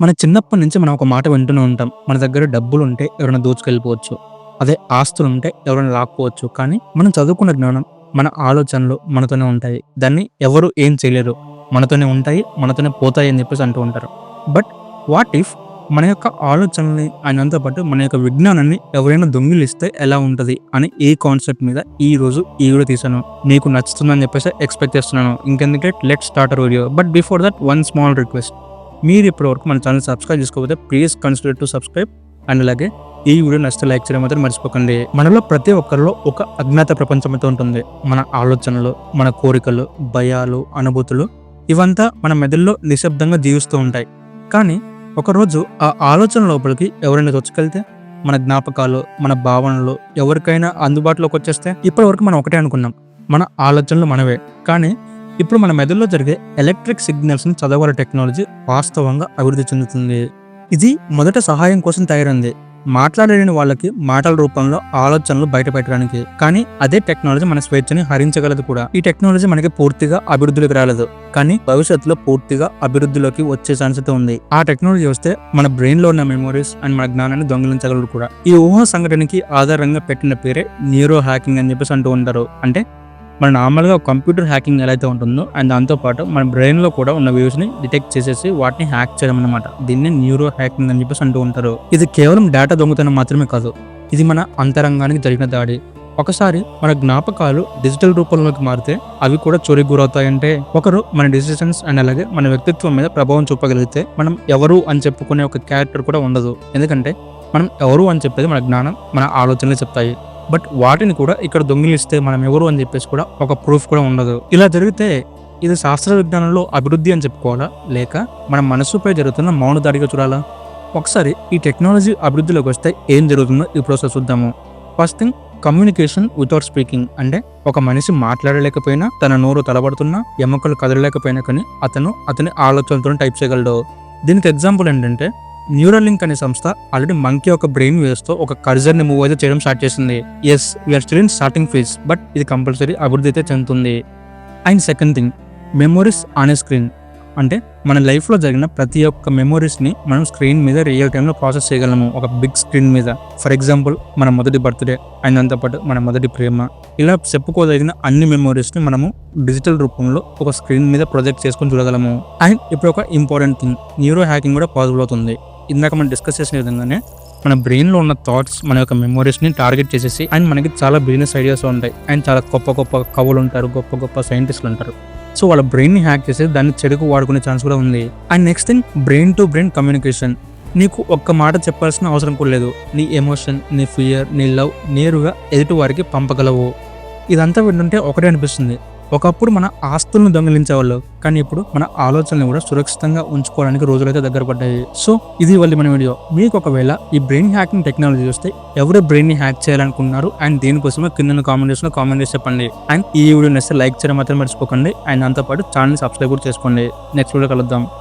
మన చిన్నప్పటి నుంచి మనం ఒక మాట వింటూనే ఉంటాం. మన దగ్గర డబ్బులుంటే ఎవరైనా దోచుకెళ్ళిపోవచ్చు. అదే ఆస్తులుంటే ఎవరైనా లాక్కోవచ్చు. కానీ మనం చదువుకున్న జ్ఞానం, మన ఆలోచనలు మనతోనే ఉంటాయి. దాన్ని ఎవరు ఏం చేయలేరు. మనతోనే ఉంటాయి, మనతోనే పోతాయి అని చెప్పేసి అంటూ ఉంటారు. బట్ వాట్ ఇఫ్ మన యొక్క ఆలోచనల్ని ఆయనంతో పాటు మన యొక్క విజ్ఞానాన్ని ఎవరైనా దొంగిలిస్తే ఎలా ఉంటది అని ఈ కాన్సెప్ట్ మీద ఈరోజు ఈ వీడియో తీశాను. మీకు నచ్చుతుందని చెప్పేసి ఎక్స్‌పెక్ట్ చేస్తున్నాను. ఇంకెందుకే let's start our video. But before that one small request. మీరు ఇప్పటివరకు మన ఛానల్ సబ్స్క్రైబ్ చేసుకోకపోతే please consider to subscribe. And అలాగే ఈ వీడియో నచ్చితే లైక్ చేయడం మాత్రం మర్చిపోకండి. మనలో ప్రతి ఒక్కరిలో ఒక అజ్ఞాత ప్రపంచం అయితే ఉంటుంది. మన ఆలోచనలు, మన కోరికలు, భయాలు, అనుభూతులు ఇవంతా మన మెదడులో నిశ్శబ్దంగా జీవిస్తూ ఉంటాయి. కానీ ఒకరోజు ఆ ఆలోచన లోపలికి ఎవరైనా చొచ్చుకెళ్తే మన జ్ఞాపకాలు, మన భావనలు ఎవరికైనా అందుబాటులోకి వచ్చేస్తే ఇప్పటివరకు మనం ఒకటే అనుకున్నాం, మన ఆలోచనలు మనవే. కానీ ఇప్పుడు మన మెదడులో జరిగే ఎలక్ట్రిక్ సిగ్నల్స్ని చదవగల టెక్నాలజీ వాస్తవంగా అభివృద్ధి చెందుతుంది. ఇది మొదట సహాయం కోసం తయారైంది, మాట్లాడలేని వాళ్ళకి మాటల రూపంలో ఆలోచనలు బయట పెట్టడానికి. కానీ అదే టెక్నాలజీ మన స్వేచ్ఛని హరించగలదు కూడా. ఈ టెక్నాలజీ మనకి పూర్తిగా అభివృద్ధిలోకి రాలేదు, కానీ భవిష్యత్తులో పూర్తిగా అభివృద్ధిలోకి వచ్చే ఛాన్స్ ఉంది. ఆ టెక్నాలజీ వస్తే మన బ్రెయిన్ లో ఉన్న మెమోరీస్ అండ్ మన జ్ఞానాన్ని దొంగిలించగలరు కూడా. ఈ ఊహా సంఘటనకి ఆధారంగా పెట్టిన పేరే న్యూరో హ్యాకింగ్ అని చెప్పేసి అంటూ ఉంటారు. అంటే మన నార్మల్గా కంప్యూటర్ హ్యాకింగ్ ఎలా అయితే ఉంటుందో అండ్ దాంతోపాటు మన బ్రెయిన్లో కూడా ఉన్న వ్యూస్ని డిటెక్ట్ చేసేసి వాటిని హ్యాక్ చేయడం అనమాట. దీన్ని న్యూరో హ్యాకింగ్ అని చెప్పేసి అంటూ ఉంటారు. ఇది కేవలం డేటా దొంగతనం మాత్రమే కాదు, ఇది మన అంతరంగానికి జరిగిన దాడి. ఒకసారి మన జ్ఞాపకాలు డిజిటల్ రూపంలోకి మారితే అవి కూడా చోరీకి గురవుతాయంటే, ఒకరు మన డిసిషన్స్ అండ్ అలాగే మన వ్యక్తిత్వం మీద ప్రభావం చూపగలిగితే మనం ఎవరు అని చెప్పుకునే ఒక క్యారెక్టర్ కూడా ఉండదు. ఎందుకంటే మనం ఎవరు అని చెప్పేది మన జ్ఞానం, మన ఆలోచనలు చెప్తాయి. బట్ వాటిని కూడా ఇక్కడ దొంగిలిస్తే మనం ఎవరు అని చెప్పేసి కూడా ఒక ప్రూఫ్ కూడా ఉండదు. ఇలా జరిగితే ఇది శాస్త్ర విజ్ఞానంలో అభివృద్ధి అని చెప్పుకోవాలా, లేక మన మనసుపై జరుగుతున్న మౌన దాడిగా చూడాలా? ఒకసారి ఈ టెక్నాలజీ అభివృద్ధిలోకి వస్తే ఏం జరుగుతుందో ఈ ప్రాసెస్ చూద్దాము. First thing, communication without speaking. అంటే ఒక మనిషి మాట్లాడలేకపోయినా, తన నోరు తలబడుతున్నా, ఎముకలు కదలలేకపోయినా కానీ అతని ఆలోచనలతో టైప్ చేయగలడు. దీనికి ఎగ్జాంపుల్ ఏంటంటే, న్యూరలింక్ అనే సంస్థ ఆల్రెడీ మంకీ ఒక బ్రెయిన్ వేవ్స్ తో ఒక కర్జర్ ని మూవ్ అయితే చేయడం స్టార్ట్ చేసింది. Yes, we're still in starting phase, but ఇది కంపల్సరీ అభివృద్ధి అయితే చెందుతుంది. And second thing, memories on a screen. అంటే మన లైఫ్లో జరిగిన ప్రతి ఒక్క మెమోరీస్ని మనం స్క్రీన్ మీద రియల్ టైంలో ప్రాసెస్ చేయగలము, ఒక బిగ్ స్క్రీన్ మీద. ఫర్ ఎగ్జాంపుల్, మన మొదటి బర్త్డే అండ్ దాంతోపాటు మన మొదటి ప్రేమ, ఇలా చెప్పుకోదగిన అన్ని మెమోరీస్ని మనము డిజిటల్ రూపంలో ఒక స్క్రీన్ మీద ప్రొజెక్ట్ చేసుకొని చూడగలము. అండ్ ఇప్పుడు ఒక ఇంపార్టెంట్ థింగ్, న్యూరో హ్యాకింగ్ కూడా పాసిబుల్ అవుతుంది. ఇందాక మనం డిస్కస్ చేసిన విధంగానే మన బ్రెయిన్లో ఉన్న థాట్స్, మన యొక్క మెమోరీస్ని టార్గెట్ చేసేసి, అండ్ మనకి చాలా బిజినెస్ ఐడియాస్ ఉంటాయి, అండ్ చాలా గొప్ప గొప్ప కవులు ఉంటారు, గొప్ప గొప్ప సైంటిస్టులు ఉంటారు. సో వాళ్ళ బ్రెయిన్ని హ్యాక్ చేసి దాన్ని చెడుకు వాడుకునే ఛాన్స్ కూడా ఉంది. And next thing, brain to brain communication. నీకు ఒక్క మాట చెప్పాల్సిన అవసరం కూడా లేదు. నీ ఎమోషన్, నీ ఫియర్, నీ లవ్ నేరుగా ఎదుటి వారికి పంపగలవు. ఇదంతా వింటుంటే ఒకటే అనిపిస్తుంది, ఒకప్పుడు మన ఆస్తులను దొంగిలించేవాళ్ళు, కానీ ఇప్పుడు మన ఆలోచనలు కూడా సురక్షితంగా ఉంచుకోవడానికి రోజులైతే దగ్గర పడ్డాయి. సో ఇది వాళ్ళ మన వీడియో. మీకు ఒకవేళ ఈ బ్రెయిన్ హ్యాకింగ్ టెక్నాలజీ వస్తే ఎవరు బ్రెయిన్ ని హ్యాక్ చేయాలనుకున్నారు అండ్ దీనికోసమే కింద కామెంట్ చేసి చెప్పండి. అండ్ ఈ వీడియో నచ్చితే లైక్ చేయడం మాత్రం మర్చిపోకండి. అండ్ దాంతోపాటు ఛానల్ సబ్స్క్రైబ్ కూడా చేసుకోండి. నెక్స్ట్ వీడియో కలుద్దాం.